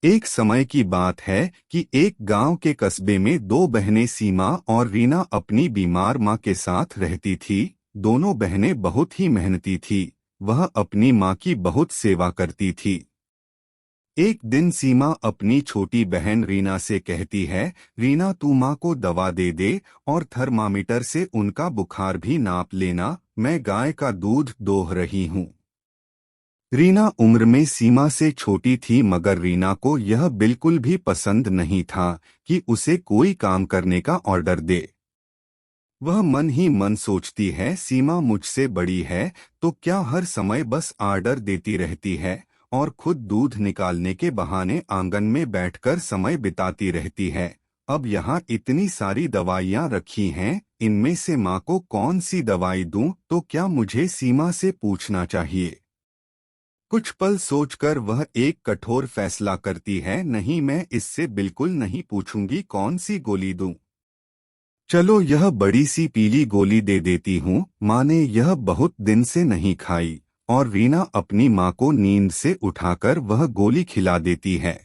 एक समय की बात है कि एक गांव के कस्बे में दो बहनें सीमा और रीना अपनी बीमार मां के साथ रहती थी। दोनों बहनें बहुत ही मेहनती थी। वह अपनी मां की बहुत सेवा करती थी। एक दिन सीमा अपनी छोटी बहन रीना से कहती है, रीना तू मां को दवा दे दे और थर्मामीटर से उनका बुखार भी नाप लेना, मैं गाय का दूध दोह रही हूँ। रीना उम्र में सीमा से छोटी थी, मगर रीना को यह बिल्कुल भी पसंद नहीं था कि उसे कोई काम करने का ऑर्डर दे। वह मन ही मन सोचती है, सीमा मुझसे बड़ी है तो क्या हर समय बस ऑर्डर देती रहती है और खुद दूध निकालने के बहाने आंगन में बैठकर समय बिताती रहती है। अब यहाँ इतनी सारी दवाइयाँ रखी हैं, इनमें से माँ को कौन सी दवाई दूं, तो क्या मुझे सीमा से पूछना चाहिए? कुछ पल सोचकर वह एक कठोर फैसला करती है, नहीं, मैं इससे बिल्कुल नहीं पूछूंगी कौन सी गोली दूं। चलो यह बड़ी सी पीली गोली दे देती हूँ। माँ ने यह बहुत दिन से नहीं खाई और रीना अपनी माँ को नींद से उठाकर वह गोली खिला देती है।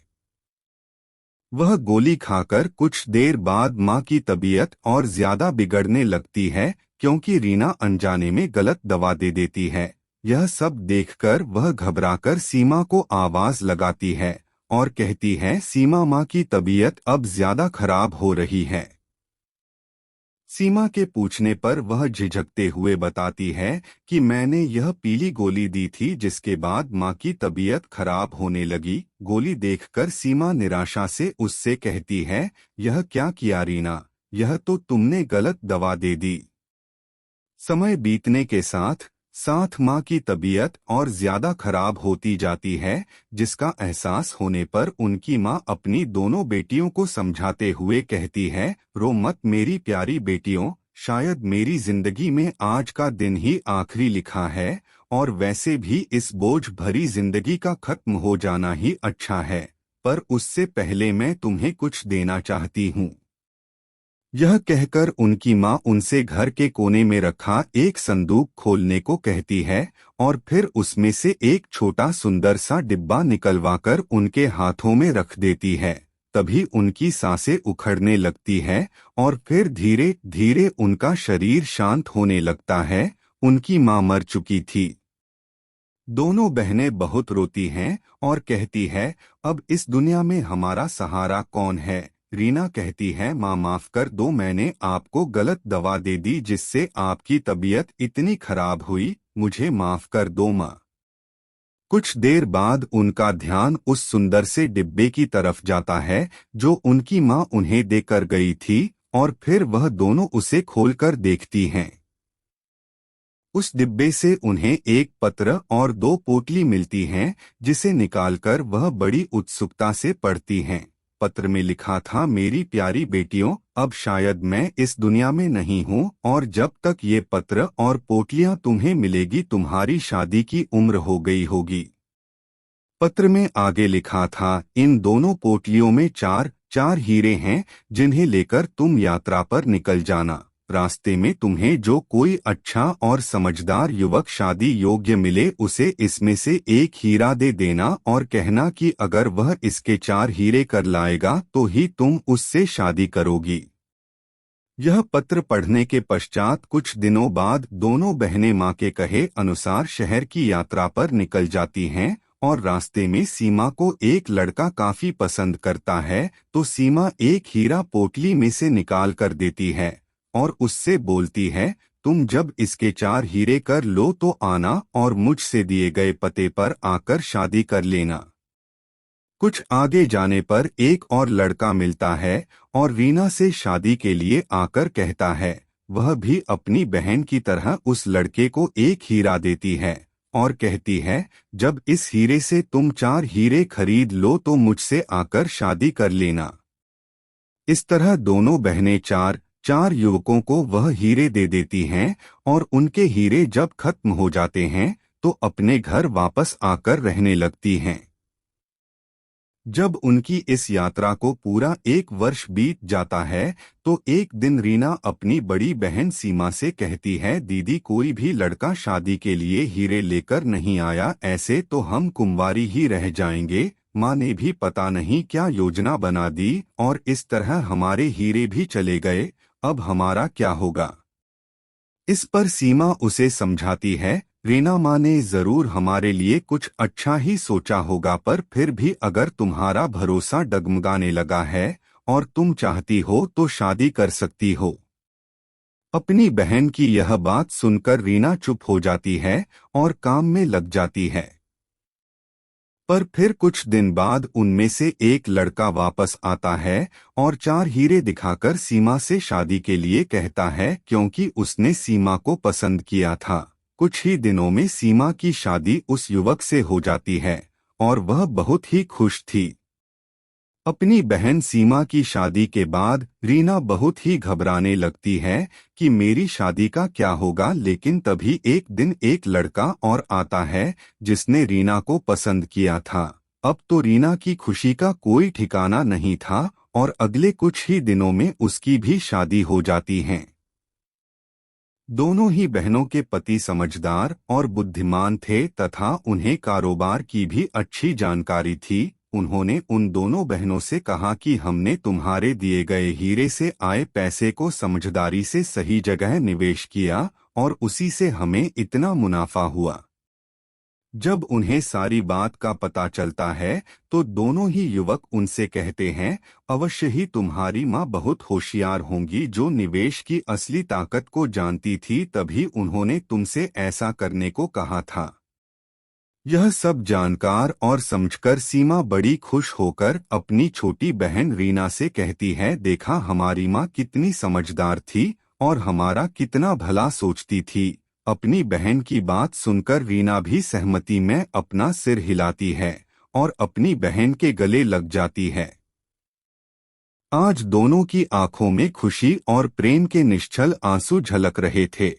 वह गोली खाकर कुछ देर बाद माँ की तबीयत और ज्यादा बिगड़ने लगती है, क्योंकि रीना अनजाने में गलत दवा दे देती है। यह सब देखकर वह घबराकर सीमा को आवाज लगाती है और कहती है, सीमा माँ की तबीयत अब ज्यादा खराब हो रही है। सीमा के पूछने पर वह झिझकते हुए बताती है कि मैंने यह पीली गोली दी थी, जिसके बाद माँ की तबीयत खराब होने लगी। गोली देखकर सीमा निराशा से उससे कहती है, यह क्या किया रीना, यह तो तुमने गलत दवा दे दी। समय बीतने के साथ साथ माँ की तबीयत और ज्यादा खराब होती जाती है, जिसका एहसास होने पर उनकी माँ अपनी दोनों बेटियों को समझाते हुए कहती है, रो मत मेरी प्यारी बेटियों, शायद मेरी जिंदगी में आज का दिन ही आखिरी लिखा है, और वैसे भी इस बोझ भरी जिंदगी का खत्म हो जाना ही अच्छा है। पर उससे पहले मैं तुम्हें कुछ देना चाहती हूँ। यह कहकर उनकी माँ उनसे घर के कोने में रखा एक संदूक खोलने को कहती है और फिर उसमें से एक छोटा सुंदर सा डिब्बा निकलवाकर उनके हाथों में रख देती है। तभी उनकी सांसें उखड़ने लगती है और फिर धीरे धीरे उनका शरीर शांत होने लगता है। उनकी माँ मर चुकी थी। दोनों बहनें बहुत रोती हैं और कहती है, अब इस दुनिया में हमारा सहारा कौन है? रीना कहती है, माँ माफ कर दो, मैंने आपको गलत दवा दे दी जिससे आपकी तबीयत इतनी खराब हुई, मुझे माफ कर दो माँ। कुछ देर बाद उनका ध्यान उस सुंदर से डिब्बे की तरफ जाता है जो उनकी माँ उन्हें देकर गई थी, और फिर वह दोनों उसे खोलकर देखती हैं। उस डिब्बे से उन्हें एक पत्र और दो पोटली मिलती हैं, जिसे निकालकर वह बड़ी उत्सुकता से पढ़ती हैं। पत्र में लिखा था, मेरी प्यारी बेटियों, अब शायद मैं इस दुनिया में नहीं हूँ, और जब तक ये पत्र और पोटलियाँ तुम्हें मिलेगी तुम्हारी शादी की उम्र हो गई होगी। पत्र में आगे लिखा था, इन दोनों पोटलियों में चार चार हीरे हैं, जिन्हें लेकर तुम यात्रा पर निकल जाना। रास्ते में तुम्हें जो कोई अच्छा और समझदार युवक शादी योग्य मिले उसे इसमें से एक हीरा दे देना और कहना कि अगर वह इसके चार हीरे कर लाएगा तो ही तुम उससे शादी करोगी। यह पत्र पढ़ने के पश्चात कुछ दिनों बाद दोनों बहनें मां के कहे अनुसार शहर की यात्रा पर निकल जाती हैं, और रास्ते में सीमा को एक लड़का काफी पसंद करता है, तो सीमा एक हीरा पोटली में से निकाल कर देती है और उससे बोलती है, तुम जब इसके चार हीरे कर लो तो आना और मुझसे दिए गए पते पर आकर शादी कर लेना। कुछ आगे जाने पर एक और लड़का मिलता है और रीना से शादी के लिए आकर कहता है। वह भी अपनी बहन की तरह उस लड़के को एक हीरा देती है और कहती है, जब इस हीरे से तुम चार हीरे खरीद लो तो मुझसे आकर शादी कर लेना। इस तरह दोनों बहनें चार चार युवकों को वह हीरे दे देती हैं, और उनके हीरे जब खत्म हो जाते हैं तो अपने घर वापस आकर रहने लगती हैं। जब उनकी इस यात्रा को पूरा एक वर्ष बीत जाता है तो एक दिन रीना अपनी बड़ी बहन सीमा से कहती है, दीदी कोई भी लड़का शादी के लिए हीरे लेकर नहीं आया, ऐसे तो हम कुंवारी ही रह जाएंगे। माँ ने भी पता नहीं क्या योजना बना दी और इस तरह हमारे हीरे भी चले गए। अब हमारा क्या होगा? इस पर सीमा उसे समझाती है, रीना, माँ ने जरूर हमारे लिए कुछ अच्छा ही सोचा होगा, पर फिर भी अगर तुम्हारा भरोसा डगमगाने लगा है और तुम चाहती हो तो शादी कर सकती हो। अपनी बहन की यह बात सुनकर रीना चुप हो जाती है और काम में लग जाती है। पर फिर कुछ दिन बाद उनमें से एक लड़का वापस आता है और 4 हीरे दिखाकर सीमा से शादी के लिए कहता है, क्योंकि उसने सीमा को पसंद किया था। कुछ ही दिनों में सीमा की शादी उस युवक से हो जाती है और वह बहुत ही खुश थी। अपनी बहन सीमा की शादी के बाद रीना बहुत ही घबराने लगती है कि मेरी शादी का क्या होगा, लेकिन तभी एक दिन एक लड़का और आता है जिसने रीना को पसंद किया था। अब तो रीना की खुशी का कोई ठिकाना नहीं था और अगले कुछ ही दिनों में उसकी भी शादी हो जाती है। दोनों ही बहनों के पति समझदार और बुद्धिमान थे तथा उन्हें कारोबार की भी अच्छी जानकारी थी। उन्होंने उन दोनों बहनों से कहा कि हमने तुम्हारे दिए गए हीरे से आए पैसे को समझदारी से सही जगह निवेश किया और उसी से हमें इतना मुनाफा हुआ। जब उन्हें सारी बात का पता चलता है तो दोनों ही युवक उनसे कहते हैं, अवश्य ही तुम्हारी माँ बहुत होशियार होंगी जो निवेश की असली ताकत को जानती थी, तभी उन्होंने तुमसे ऐसा करने को कहा था। यह सब जानकार और समझकर सीमा बड़ी खुश होकर अपनी छोटी बहन रीना से कहती है, देखा हमारी माँ कितनी समझदार थी और हमारा कितना भला सोचती थी। अपनी बहन की बात सुनकर रीना भी सहमति में अपना सिर हिलाती है और अपनी बहन के गले लग जाती है। आज दोनों की आंखों में खुशी और प्रेम के निश्चल आंसू झलक रहे थे।